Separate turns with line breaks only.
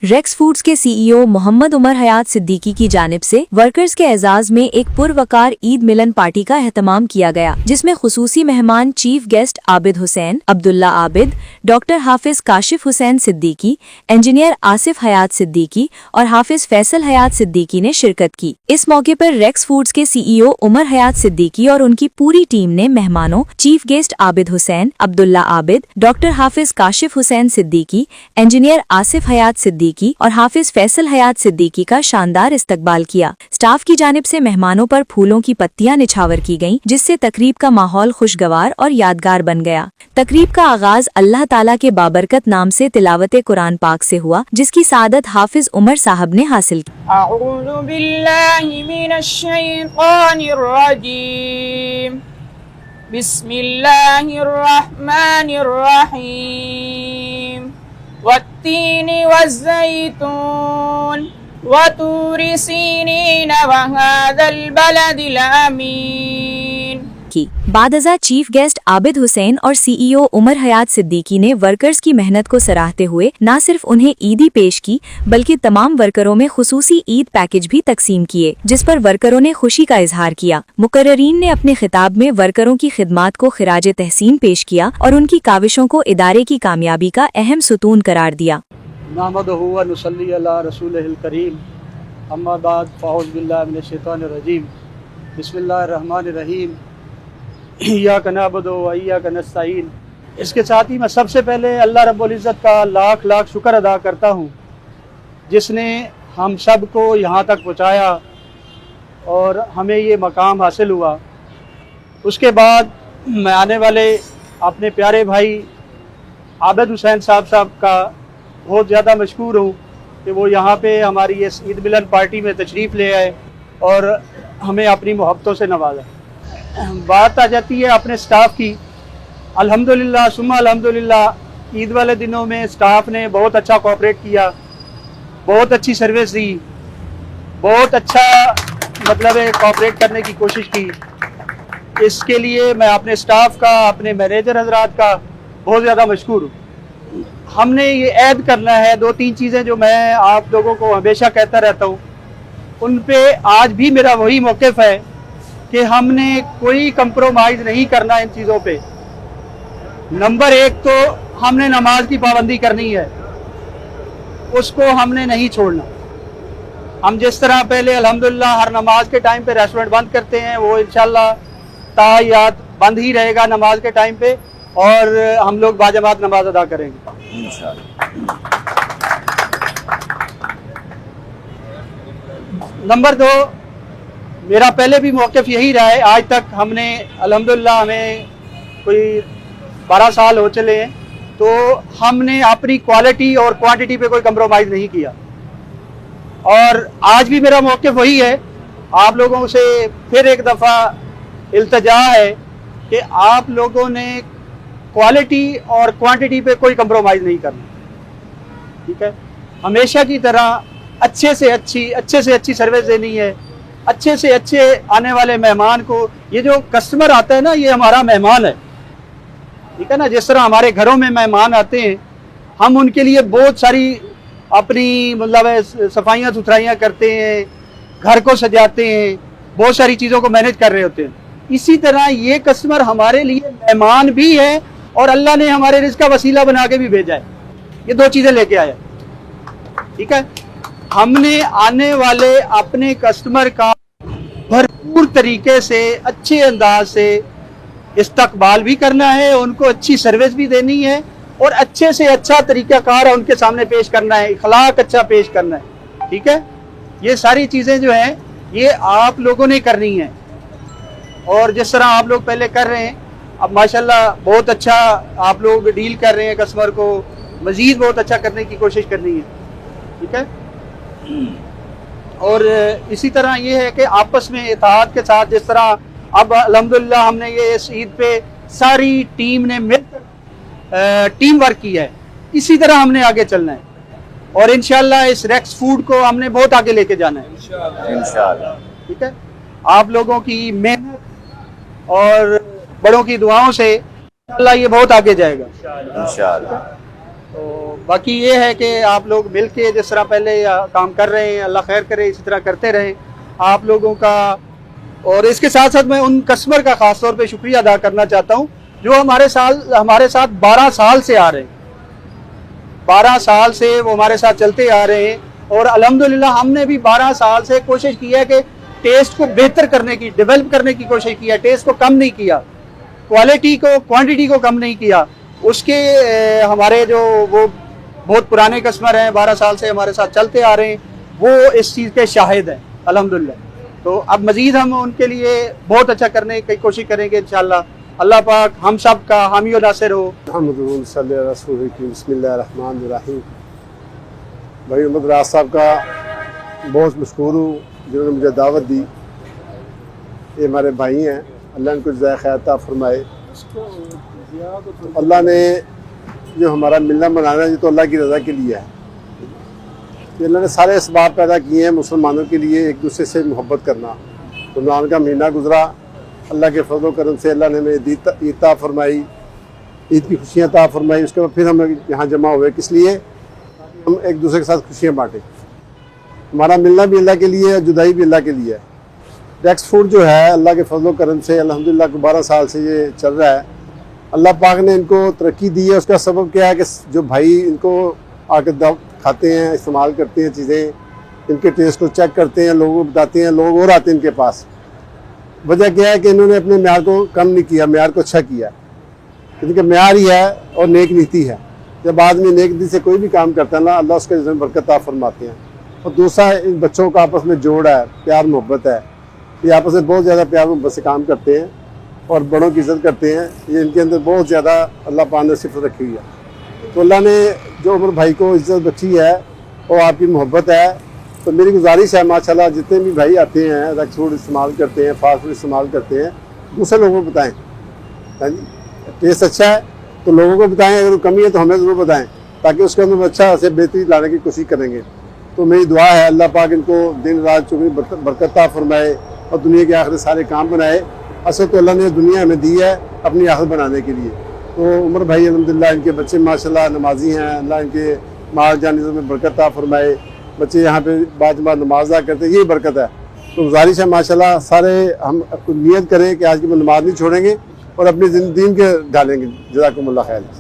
Racks Foods के CEO Mohammad Umar Hayat Siddiqui की जानिब से वर्कर्स के एजाज में एक पुरवकार ईद मिलन पार्टी का एहतमाम किया गया, जिसमें खुसूसी मेहमान chief guest Abid Hussain, Abdullah Abid, doctor Hafiz Kashif Hussain Siddiqui, engineer Asif Hayat Siddiqui और हाफिज फैसल हयात सिद्दीकी ने शिरकत की। इस मौके पर रेक्स फूड्स के सीईओ उमर हयात सिद्दीकी और उनकी पूरी टीम ने मेहमानों chief guest Abid Hussain, Abdullah Abid, doctor Hafiz Kashif Hussain Siddiqui, engineer Asif Hayat Siddiqui और हाफिज फैसल हयात सिद्दीकी का शानदार इस्तकबाल किया। स्टाफ की जानिब से मेहमानों पर फूलों की पत्तियां निछावर की गईं, जिससे तकरीब का माहौल खुशगवार और यादगार बन गया। तकरीब का आगाज अल्लाह ताला के बाबरकत नाम से तिलावत कुरान पाक से हुआ, जिसकी सादत हाफिज उमर साहब ने हासिल की।
अऊज़ु बिल्लाहि मिनश्शैतानिर्रजीम। बिस्मिल्लाहिर्रहमानिर्रहीम। वत्तीनि वज़्ज़ैतून वतूरि सीनीन वहाज़ल बलदिल अमीन
की। बादअज़ा चीफ गेस्ट आबिद हुसैन और सीईओ उमर हयात सिद्दीकी ने वर्कर्स की मेहनत को सराहते हुए न सिर्फ उन्हें ईदी पेश की, बल्कि तमाम वर्करों में खुसूसी ईद पैकेज भी तकसीम किए, जिस पर वर्करों ने खुशी का इजहार किया। मुकर्ररीन ने अपने खिताब में वर्करों की खिदमात को खिराज तहसीन पेश किया और उनकी काविशों को इदारे की कामयाबी का अहम सुतून करार दिया।
नहमदुहु व नुसल्ली अला रसूलिहिल करीम, अम्मा बाद, फ़अऊज़ु बिल्लाहि मिनश्शैतानिर्रजीम, बिस्मिल्लाहिर्रहमानिर्रहीम, इय्याका नअबुदु व इय्याका नस्तईन। इसके साथ ही मैं सबसे पहले अल्लाह रब्बुल इज़्ज़त का लाख लाख शुक्र अदा करता हूँ, जिसने हम सब को यहाँ तक पहुँचाया और हमें ये मकाम हासिल हुआ। उसके बाद मैं आने वाले अपने प्यारे भाई आबिद हुसैन साहब का बहुत ज़्यादा मशकूर हूँ कि वो यहाँ पे हमारी इस ईद मिलन पार्टी में तशरीफ़ ले आए और हमें अपनी मोहब्बतों से नवाजा। बात आ जाती है अपने स्टाफ की। अल्हम्दुलिल्लाह सुम्मा अल्हम्दुलिल्लाह, ईद वाले दिनों में स्टाफ ने बहुत अच्छा कोऑपरेट किया, बहुत अच्छी सर्विस दी, बहुत अच्छा मतलब है कोऑपरेट करने की कोशिश की। इसके लिए मैं अपने स्टाफ का, अपने मैनेजर हजरात का बहुत ज़्यादा मशकूर हूँ। हमने ये ऐद करना है, दो तीन चीज़ें जो मैं आप लोगों को हमेशा कहता रहता हूँ, उन पे आज भी मेरा वही मौक़िफ़ है कि हमने कोई कंप्रोमाइज़ नहीं करना इन चीज़ों पे। नंबर एक तो हमने नमाज की पाबंदी करनी है, उसको हमने नहीं छोड़ना। हम जिस तरह पहले अल्हम्दुलिल्लाह हर नमाज के टाइम पे रेस्टोरेंट बंद करते हैं, वो इंशाल्लाह ताहियात बंद ही रहेगा नमाज के टाइम पे, और हम लोग बाजमात नमाज अदा करेंगे इंशाल्लाह। नंबर दो, मेरा पहले भी मौक़िफ़ यही रहा है, आज तक हमने अल्हम्दुलिल्लाह हमें कोई 12 साल हो चले हैं, तो हमने अपनी क्वालिटी और क्वांटिटी पे कोई कंप्रोमाइज़ नहीं किया। और आज भी मेरा मौक़िफ़ वही है। आप लोगों से फिर एक दफ़ा इल्तिजा है कि आप लोगों ने क्वालिटी और क्वांटिटी पे कोई कंप्रोमाइज़ नहीं करना, ठीक है। हमेशा की तरह अच्छे से अच्छी सर्विस देनी है, अच्छे से अच्छे आने वाले मेहमान को। ये जो कस्टमर आता है ना, ये हमारा मेहमान है, ठीक है ना। जिस तरह हमारे घरों में मेहमान आते हैं, हम उनके लिए बहुत सारी अपनी मतलब सफाइयाँ सुथराइयाँ करते हैं, घर को सजाते हैं, बहुत सारी चीज़ों को मैनेज कर रहे होते हैं। इसी तरह ये कस्टमर हमारे लिए मेहमान भी है और अल्लाह ने हमारे रिज़्क़ का वसीला बना के भी भेजा है। ये दो चीज़ें लेके आया, ठीक है। हमने आने वाले अपने कस्टमर का भरपूर तरीके से, अच्छे अंदाज से इस्तकबाल भी करना है, उनको अच्छी सर्विस भी देनी है और अच्छे से अच्छा तरीक़ाकार उनके सामने पेश करना है, इखलाक अच्छा पेश करना है, ठीक है। ये सारी चीज़ें जो हैं ये आप लोगों ने करनी है, और जिस तरह आप लोग पहले कर रहे हैं, अब माशाल्लाह बहुत अच्छा आप लोग डील कर रहे हैं, कस्टमर को मज़ीद बहुत अच्छा करने की कोशिश करनी है, ठीक है। और इसी तरह ये है कि आपस में इत्तेहाद के साथ, जिस तरह अब अल्हम्दुलिल्लाह हमने ये इस ईद पे सारी टीम ने मिलकर टीम वर्क किया है, इसी तरह हमने आगे चलना है और इंशाल्लाह इस रेक्स फूड को हमने बहुत आगे लेके जाना है इंशाल्लाह, ठीक है। आप लोगों की मेहनत और बड़ों की दुआओं से इंशाल्लाह ये बहुत आगे जाएगा इंशाल्लाह। तो बाकी ये है कि आप लोग मिल के जिस तरह पहले काम कर रहे हैं, अल्लाह खैर करे, इसी तरह करते रहें आप लोगों का। और इसके साथ साथ मैं उन कस्टमर का ख़ास तौर पे शुक्रिया अदा करना चाहता हूँ जो हमारे साथ 12 साल से आ रहे हैं। 12 साल से वो हमारे साथ चलते आ रहे हैं और अल्हम्दुलिल्लाह हमने भी 12 साल से कोशिश की है कि टेस्ट को बेहतर करने की, डेवलप करने की कोशिश की है। टेस्ट को कम नहीं किया, क्वालिटी को, क्वांटिटी को कम नहीं किया। उसके हमारे जो वो बहुत पुराने कस्टमर हैं, 12 साल से हमारे साथ चलते आ रहे हैं, वो इस चीज़ के शाहिद हैं अल्हम्दुलिल्लाह। तो अब मज़ीद हम उनके लिए बहुत अच्छा करने की कोशिश करेंगे इंशाअल्लाह। अल्लाह पाक हम सब का हामी और नासिर हो।
बिस्मिल्लाहिर्रहमानिर्रहीम। भाई मोहम्मद राज साहब का बहुत मशहूर हूँ जिन्होंने मुझे दावत दी। ये हमारे भाई हैं, अल्लाह इनको जज़ाए खैर अता फरमाए। तो अल्लाह ने जो हमारा मिलना मनाना है ये तो अल्लाह की रज़ा के लिए है। ये अल्लाह ने सारे इसबाब पैदा किए हैं मुसलमानों के लिए एक दूसरे से मोहब्बत करना। रमज़ान का महीना गुजरा, अल्लाह के फज़ल करम से अल्लाह ने हमें ईद अता फरमाई, ईद की खुशियाँ अता फरमाई। उसके बाद फिर हम यहाँ जमा हुए, किस लिए? हम एक दूसरे के साथ खुशियाँ बाँटें। हमारा मिलना भी अल्लाह के लिए है, जुदाई भी अल्लाह के लिए है। डेक्स फूड जो है अल्लाह के फजल करम से अल्हम्दुलिल्लाह 12 साल से ये चल रहा है। अल्लाह पाक ने इनको तरक्की दी है। उसका सबब क्या है कि जो भाई इनको आकर खाते हैं, इस्तेमाल करते हैं चीज़ें, इनके टेस्ट को चेक करते हैं, लोगों को बताते हैं, लोग और आते हैं इनके पास। वजह क्या है कि इन्होंने अपने म्यार को कम नहीं किया, म्यार को अच्छा किया। इनका म्यार ही है और नेक नीति है। जब आदमी नेक नीति से कोई भी काम करता है ना, अल्लाह उसके जिसमें बरकत अता फरमाते हैं। और दूसरा, इन बच्चों का आपस में जोड़ है, प्यार मोहब्बत है। ये आपस में बहुत ज़्यादा प्यार मोहब्बत से काम करते हैं और बड़ों की इज़्ज़त करते हैं। ये इनके अंदर बहुत ज़्यादा अल्लाह पाक ने सिफ़त रखी हुई है। तो अल्लाह ने जो उमर भाई को इज़्ज़त बख्शी है और आपकी मोहब्बत है, तो मेरी गुजारिश है माशाल्लाह जितने भी भाई आते हैं, रक्स फूड इस्तेमाल करते हैं, फास्ट फूड इस्तेमाल करते हैं, दूसरे लोगों को बताएँ। हाँ जी, टेस्ट अच्छा है तो लोगों को बताएँ, अगर कमी है तो हमें ज़रूर बताएँ, ताकि उसके अंदर अच्छा से बेहतरी लाने की कोशिश करेंगे। तो मेरी दुआ है अल्लाह पाक इनको दिन रात चुगनी बरकत अता फरमाए और दुनिया के आखिर सारे काम बनाए। असल तो अल्लाह ने दुनिया हमें दी है अपनी आखिर बनाने के लिए। तो उमर भाई अल्हम्दुलिल्लाह इनके बच्चे माशाल्लाह नमाजी हैं, अल्लाह इनके माल जानिज़ों में बरकत अता फरमाए। बच्चे यहाँ पे बाजमात नमाज अदा करते हैं, यही बरकत है। तो गुजारिश है माशाल्लाह सारे हम नियत करें कि आज की नमाज नहीं छोड़ेंगे और अपनी दीन के डालेंगे। जज़ाकुमुल्लाह खैर।